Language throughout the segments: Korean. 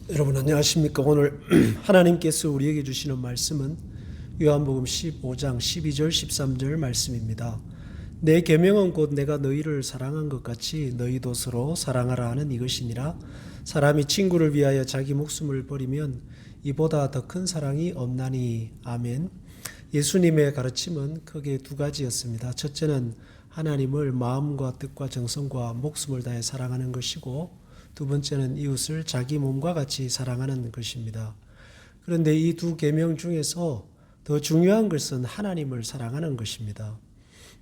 여러분 안녕하십니까? 오늘 하나님께서 우리에게 주시는 말씀은 요한복음 15장 12절 13절 말씀입니다. 내 계명은 곧 내가 너희를 사랑한 것 같이 너희도 서로 사랑하라 하는 이것이니라. 사람이 친구를 위하여 자기 목숨을 버리면 이보다 더 큰 사랑이 없나니. 아멘. 예수님의 가르침은 크게 두 가지였습니다. 첫째는 하나님을 마음과 뜻과 정성과 목숨을 다해 사랑하는 것이고, 두 번째는 이웃을 자기 몸과 같이 사랑하는 것입니다. 그런데 이 두 계명 중에서 더 중요한 것은 하나님을 사랑하는 것입니다.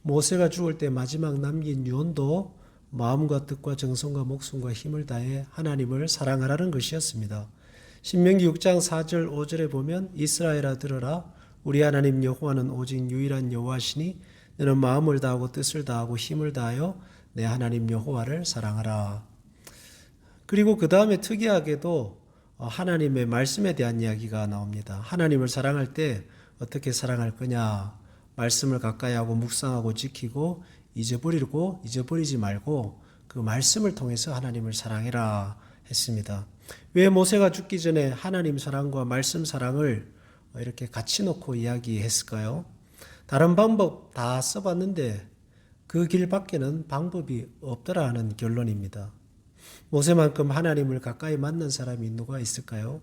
모세가 죽을 때 마지막 남긴 유언도 마음과 뜻과 정성과 목숨과 힘을 다해 하나님을 사랑하라는 것이었습니다. 신명기 6장 4절 5절에 보면 이스라엘아 들으라, 우리 하나님 여호와는 오직 유일한 여호와시니 너는 마음을 다하고 뜻을 다하고 힘을 다하여 내 하나님 여호와를 사랑하라. 그리고 그 다음에 특이하게도 하나님의 말씀에 대한 이야기가 나옵니다. 하나님을 사랑할 때 어떻게 사랑할 거냐? 말씀을 가까이 하고 묵상하고 지키고 잊어버리지 말고 그 말씀을 통해서 하나님을 사랑해라 했습니다. 왜 모세가 죽기 전에 하나님 사랑과 말씀 사랑을 이렇게 같이 놓고 이야기했을까요? 다른 방법 다 써봤는데 그 길밖에는 방법이 없더라 하는 결론입니다. 모세만큼 하나님을 가까이 만난 사람이 누가 있을까요?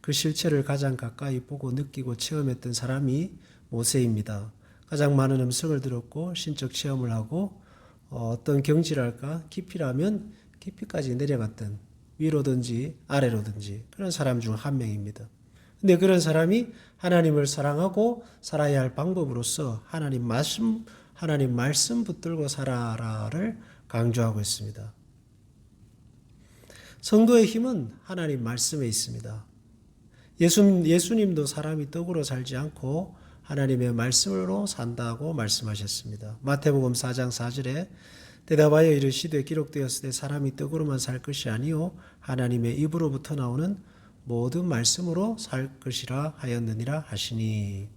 그 실체를 가장 가까이 보고 느끼고 체험했던 사람이 모세입니다. 가장 많은 음성을 들었고 신적 체험을 하고 어떤 경지랄까 깊이라면 깊이까지 내려갔던, 위로든지 아래로든지 그런 사람 중 한 명입니다. 근데 그런 사람이 하나님을 사랑하고 살아야 할 방법으로서 하나님 말씀 붙들고 살아라를 강조하고 있습니다. 성도의 힘은 하나님 말씀에 있습니다. 예수님도 사람이 떡으로 살지 않고 하나님의 말씀으로 산다고 말씀하셨습니다. 마태복음 4장 4절에 대답하여 이르시되 기록되었을 때 사람이 떡으로만 살 것이 아니요 하나님의 입으로부터 나오는 모든 말씀으로 살 것이라 하였느니라 하시니.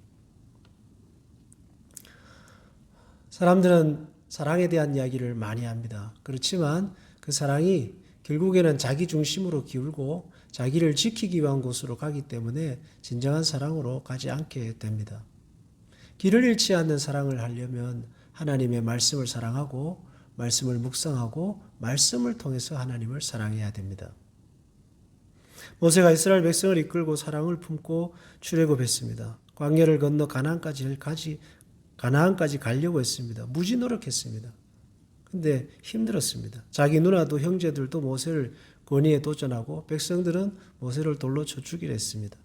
사람들은 사랑에 대한 이야기를 많이 합니다. 그렇지만 그 사랑이 결국에는 자기 중심으로 기울고 자기를 지키기 위한 곳으로 가기 때문에 진정한 사랑으로 가지 않게 됩니다. 길을 잃지 않는 사랑을 하려면 하나님의 말씀을 사랑하고 말씀을 묵상하고 말씀을 통해서 하나님을 사랑해야 됩니다. 모세가 이스라엘 백성을 이끌고 사랑을 품고 출애굽했습니다. 광야를 건너 가나안까지 가려고 했습니다. 무지 노력했습니다. 근데 힘들었습니다. 자기 누나도 형제들도 모세를 권위에 도전하고 백성들은 모세를 돌로 쳐 죽이려 했습니다.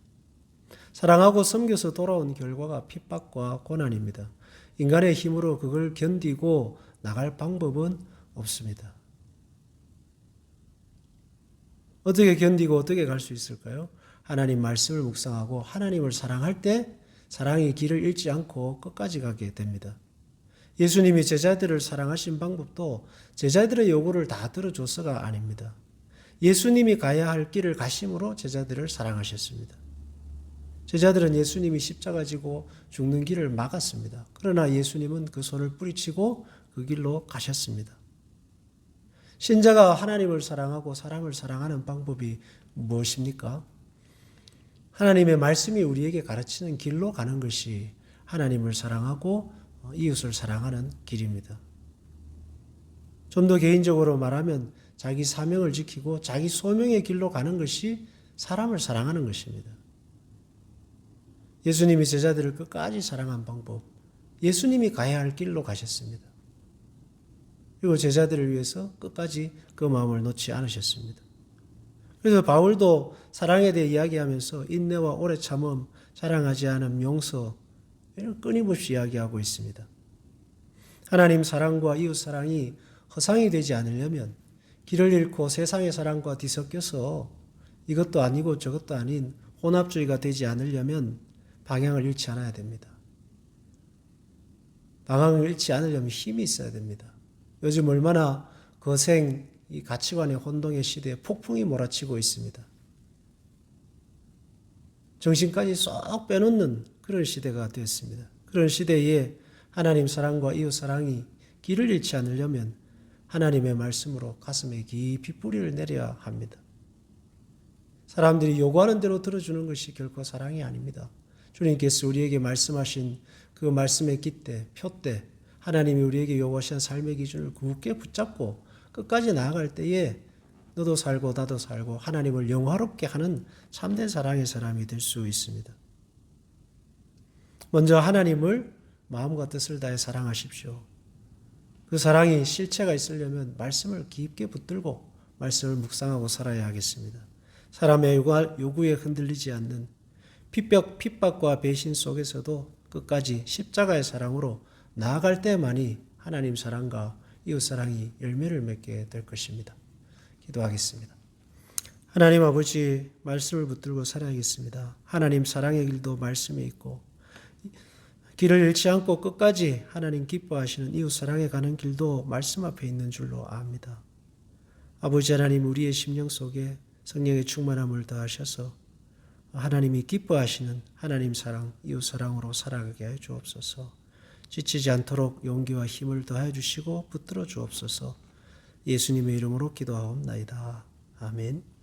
사랑하고 섬겨서 돌아온 결과가 핍박과 고난입니다. 인간의 힘으로 그걸 견디고 나갈 방법은 없습니다. 어떻게 견디고 어떻게 갈 수 있을까요? 하나님 말씀을 묵상하고 하나님을 사랑할 때 사랑의 길을 잃지 않고 끝까지 가게 됩니다. 예수님이 제자들을 사랑하신 방법도 제자들의 요구를 다 들어줘서가 아닙니다. 예수님이 가야 할 길을 가심으로 제자들을 사랑하셨습니다. 제자들은 예수님이 십자가 지고 죽는 길을 막았습니다. 그러나 예수님은 그 손을 뿌리치고 그 길로 가셨습니다. 신자가 하나님을 사랑하고 사람을 사랑하는 방법이 무엇입니까? 하나님의 말씀이 우리에게 가르치는 길로 가는 것이 하나님을 사랑하고 이웃을 사랑하는 길입니다. 좀 더 개인적으로 말하면 자기 사명을 지키고 자기 소명의 길로 가는 것이 사람을 사랑하는 것입니다. 예수님이 제자들을 끝까지 사랑한 방법, 예수님이 가야 할 길로 가셨습니다. 그리고 제자들을 위해서 끝까지 그 마음을 놓지 않으셨습니다. 그래서 바울도 사랑에 대해 이야기하면서 인내와 오래 참음, 자랑하지 않은 용서, 이런 끊임없이 이야기하고 있습니다. 하나님 사랑과 이웃 사랑이 허상이 되지 않으려면 길을 잃고 세상의 사랑과 뒤섞여서 이것도 아니고 저것도 아닌 혼합주의가 되지 않으려면 방향을 잃지 않아야 됩니다. 방향을 잃지 않으려면 힘이 있어야 됩니다. 요즘 얼마나 거센 이 가치관의 혼동의 시대에 폭풍이 몰아치고 있습니다. 정신까지 쏙 빼놓는 그런 시대가 되었습니다. 그런 시대에 하나님 사랑과 이웃 사랑이 길을 잃지 않으려면 하나님의 말씀으로 가슴에 깊이 뿌리를 내려야 합니다. 사람들이 요구하는 대로 들어주는 것이 결코 사랑이 아닙니다. 주님께서 우리에게 말씀하신 그 말씀의 깃대, 표대, 하나님이 우리에게 요구하신 삶의 기준을 굳게 붙잡고 끝까지 나아갈 때에 너도 살고 나도 살고 하나님을 영화롭게 하는 참된 사랑의 사람이 될 수 있습니다. 먼저 하나님을 마음과 뜻을 다해 사랑하십시오. 그 사랑이 실체가 있으려면 말씀을 깊게 붙들고 말씀을 묵상하고 살아야 하겠습니다. 사람의 요구에 흔들리지 않는 핍박과 배신 속에서도 끝까지 십자가의 사랑으로 나아갈 때만이 하나님 사랑과 이웃 사랑이 열매를 맺게 될 것입니다. 기도하겠습니다. 하나님 아버지, 말씀을 붙들고 살아야겠습니다. 하나님 사랑의 길도 말씀에 있고 길을 잃지 않고 끝까지 하나님 기뻐하시는 이웃 사랑에 가는 길도 말씀 앞에 있는 줄로 압니다. 아버지 하나님, 우리의 심령 속에 성령의 충만함을 더하셔서 하나님이 기뻐하시는 하나님 사랑, 이웃 사랑으로 살아가게 해 주옵소서. 지치지 않도록 용기와 힘을 더해 주시고 붙들어 주옵소서. 예수님의 이름으로 기도하옵나이다. 아멘.